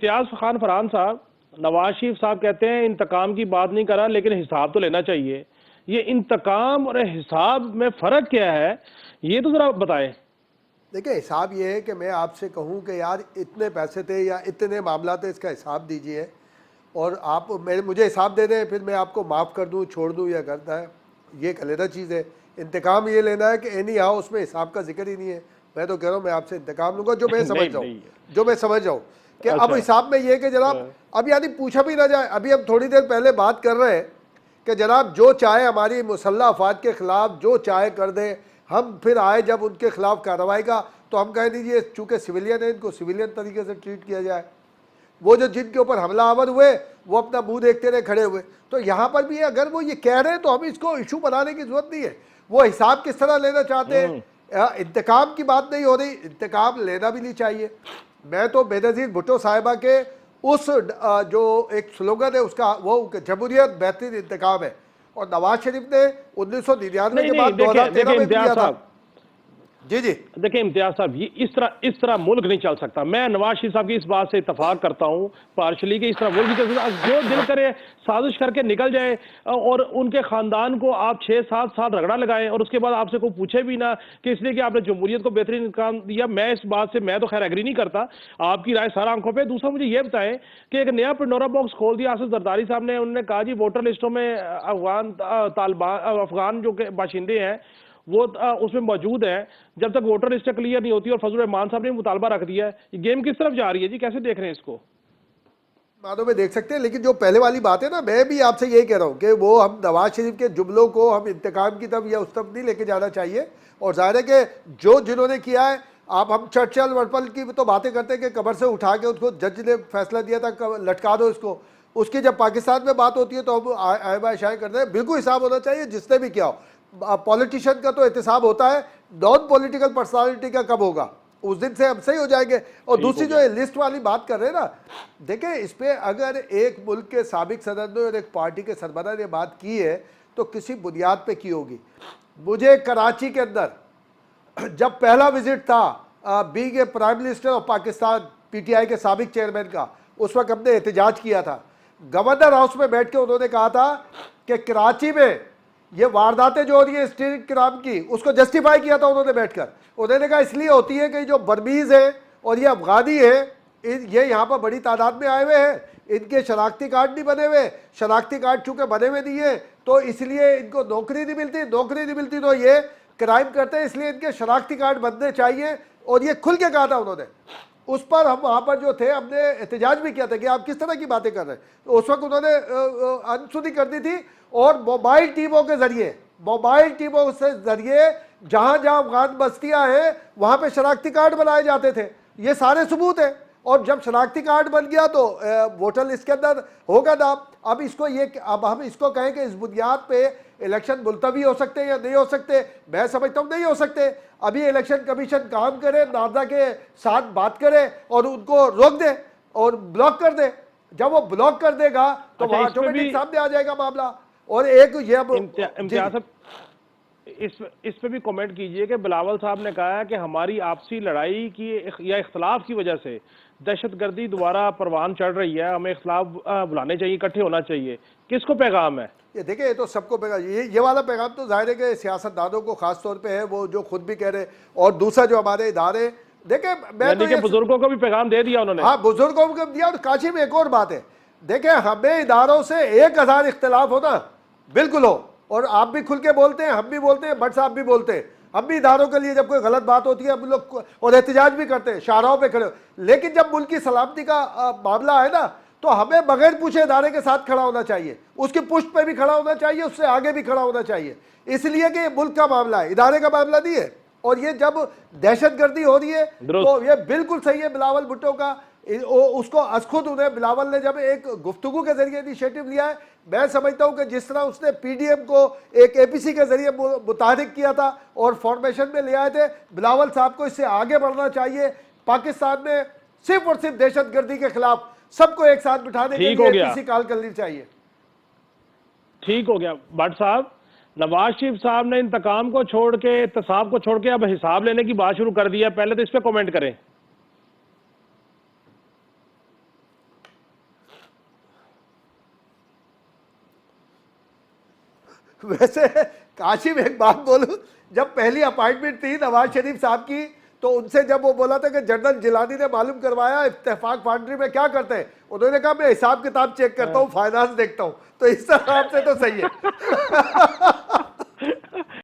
इम्तियाज खान फरहान साहब, नवाज शरीफ साहब कहते हैं इंतकाम की बात नहीं करा लेकिन हिसाब तो लेना चाहिए। ये इंतकाम और हिसाब में फर्क क्या है, ये तो जरा बताएं। देखिए, हिसाब ये है कि मैं आपसे कहूँ कि यार इतने पैसे थे या इतने मामला थे, इसका हिसाब दीजिए, और आप मुझे हिसाब दे दें, फिर मैं आपको माफ़ कर दूँ, छोड़ दूँ या करता है, ये एक अलग चीज़ है। इंतकाम ये लेना है कि एनी हाउ उसमें हिसाब का जिक्र ही नहीं है। मैं तो कह रहा हूँ मैं आपसे इंतकाम लूँगा जो मैं समझ नहीं जाऊँ, नहीं। जो मैं समझ जाऊँ कि अब अच्छा। हिसाब में ये कि जनाब अब यानी पूछा भी ना जाए। अभी हम थोड़ी देर पहले बात कर रहे हैं कि जनाब जो चाहे हमारी मुसल्लह अफवाद के ख़िलाफ़ जो चाहे कर दे, हम फिर आए जब उनके खिलाफ कार्रवाई का तो हम कह दीजिए चूँकि सिविलियन है, इनको सिविलियन तरीके से ट्रीट किया जाए। वो जो जिनके ऊपर हमलावर हुए वो अपना मुंह देखते रहे, खड़े हुए। तो यहाँ पर भी अगर वो ये कह रहे हैं तो हम इसको इशू बनाने की जरूरत नहीं है। वो हिसाब किस तरह लेना चाहते हैं, इंतकाम की बात नहीं हो रही, इंतकाम लेना भी नहीं चाहिए। मैं तो बेनज़ीर भुट्टो साहिबा के उस जो एक स्लोगन है उसका, वो जमहूरियत बेहतरीन इंतकाम है, और नवाज शरीफ ने 1999 नहीं के नहीं, बाद देखें 2013 में भी इम्तियाज दिया था। साहब, जी जी देखिए इम्तियाज साहब, ये इस तरह मुल्क नहीं चल सकता। मैं नवाज शरीफ साहब की इस बात से इतफाक करता हूँ पार्शली कि इस तरह मुल्क नहीं चल सकता। जो दिल करे साजिश करके निकल जाए और उनके खानदान को आप 6-7 साल रगड़ा लगाएं और उसके बाद आपसे कोई पूछे भी ना कि इसलिए कि आपने जमहूरियत को बेहतरीन काम दिया। मैं इस बात से मैं तो खैर एग्री नहीं करता, आपकी राय सारा आंखों पे। दूसरा मुझे ये बताएं कि एक नया पंडोरा बॉक्स खोल दिया आसिफ जरदारी साहब ने। उन्होंने कहा जी वोटर लिस्टों में अफगान जो बाशिंदे हैं वो उसमें मौजूद है। जब तक वोटर लिस्ट क्लियर नहीं होती, और फजल रहमान साहब ने मुतालबा रख दिया है। ये गेम किस तरफ जा रही है जी, कैसे देख रहे हैं इसको? मानों में देख सकते हैं, लेकिन जो पहले वाली बात है ना, मैं भी आपसे यही कह रहा हूँ कि वो हम नवाज शरीफ के जुमलों को हम इंतकाम की तरफ या उस तरफ नहीं लेके जाना चाहिए। और जाहिर है कि जो जिन्होंने किया है, आप हम चर्चल वर्पल की तो बातें करते हैं कि कब्र से उठा के उसको जज ने फैसला दिया था लटका दो इसको। उसकी जब पाकिस्तान में बात होती है तो हम आए बाय शाये करते हैं। बिल्कुल हिसाब होना चाहिए जिसने भी किया हो। पॉलिटिशियन का तो एहतसाब होता है, नॉन पॉलिटिकल पर्सनालिटी का कब होगा? उस दिन से हम सही हो जाएंगे। और दूसरी जो लिस्ट वाली बात कर रहे हैं ना, देखिए इस पे अगर एक मुल्क के साबिक सदर ने और एक पार्टी के सरबराह ने बात की है तो किसी बुनियाद पे की होगी। मुझे कराची के अंदर जब पहला विजिट था being a prime minister of Pakistan, PTI के साबिक चेयरमैन का, उस वक्त हमने एहतजाज किया था। गवर्नर हाउस में बैठ के उन्होंने कहा था कि कराची में ये वारदातें जो हो रही है स्टीरिंग क्राइम की, उसको जस्टिफाई किया था उन्होंने बैठकर। उन्होंने कहा इसलिए होती है कि जो बर्मीज है और ये अफगानी है, ये यहाँ पर बड़ी तादाद में आए हुए हैं, इनके शनाख्ती कार्ड नहीं बने हुए, शनाख्ती कार्ड चूंकि बने हुए नहीं है तो इसलिए इनको नौकरी नहीं मिलती, नौकरी नहीं मिलती तो ये क्राइम करते हैं, इसलिए इनके शनाख्ती कार्ड बनने चाहिए। और ये खुल के कहा था उन्होंने। उस पर हम वहाँ पर जो थे हमने एहतजाज भी किया था कि आप किस तरह की बातें कर रहे हैं। तो उस वक्त उन्होंने अनसुनी कर दी थी, और मोबाइल टीमों के जरिए जहाँ जहाँ अफगान बस्तियाँ हैं वहाँ पे शनाख्ती कार्ड बनाए जाते थे। ये सारे सबूत हैं। और जब शनाख्ती कार्ड बन गया तो वोटर लिस्ट के अंदर होगा नाम। अब हम इसको कहें कि इस बुनियाद पे इलेक्शन मुलतवी हो सकते हैं या नहीं हो सकते, मैं समझता हूँ नहीं हो सकते। अभी इलेक्शन कमीशन काम करे, नारदा के साथ बात करे और उनको रोक दे और ब्लॉक कर दे। जब वो ब्लॉक कर देगा तो वहाँ ऑटोमेटिक सामने आ जाएगा मामला। और एक ये इम्तियाज साहब, इस पे भी कमेंट कीजिए कि बिलावल साहब ने कहा है कि हमारी आपसी लड़ाई की या इख्तलाफ की वजह से दहशतगर्दी दोबारा परवान चढ़ रही है, हमें इख्तलाफ बुलाने चाहिए, इकट्ठे होना चाहिए। किसको पैगाम है ये? देखिए ये तो सबको पैगाम, ये वाला पैगाम तो जाहिर है कि सियासतदानों को खास तौर पे है, वो जो खुद भी कह रहे। और दूसरा जो हमारे इदारे, देखिए मैं तो बुजुर्गों को भी पैगाम दे दिया उन्होंने। हाँ, बुजुर्गों को दिया। और काशी में एक और बात है, देखिए हमें इदारों से 1000 इख्तलाफ होना बिल्कुल हो, और आप भी खुल के बोलते हैं, हम भी बोलते हैं, भट्ट साहब भी बोलते हैं, हम भी इदारों के लिए जब कोई गलत बात होती है हम लोग और एहतजाज भी करते हैं, शाहराहों पे खड़े। लेकिन जब मुल्क की सलामती का मामला है ना, तो हमें बगैर पूछे इदारे के साथ खड़ा होना चाहिए, उसकी पुष्ट पे भी खड़ा होना चाहिए, उससे आगे भी खड़ा होना चाहिए। इसलिए कि ये मुल्क का मामला है, इदारे का मामला नहीं है। और ये जब दहशतगर्दी हो रही है तो ये बिल्कुल सही है बिलावल भुट्टो का, उसको खुद उन्हें बिलावल ने जब एक गुफ्तगू के जरिए इनिशिएटिव लिया है, मैं समझता हूं कि जिस तरह उसने पीडीएम को एक एपीसी के जरिए मुतारिक किया था और फॉर्मेशन में ले आए थे, बिलावल साहब को इससे आगे बढ़ना चाहिए। पाकिस्तान में सिर्फ और सिर्फ दहशतगर्दी के खिलाफ सबको एक साथ बिठाने के लिए एपीसी कॉल करनी चाहिए। ठीक हो गया भट्ट साहब। नवाज शरीफ साहब ने इंतकाम को छोड़ के, एहतसाब को छोड़ के अब हिसाब लेने की बात शुरू कर दी है। पहले तो इस पे कमेंट करें। वैसे काशी में एक बात बोलूं, जब पहली अपॉइंटमेंट थी नवाज शरीफ साहब की, तो उनसे जब वो बोला था कि जनरल जिलानी ने मालूम करवाया इत्तेफाक फाउंड्री में क्या करते हैं, उन्होंने कहा मैं हिसाब किताब चेक करता हूँ, फाइनेंस देखता हूँ। तो इस तरह से तो सही है।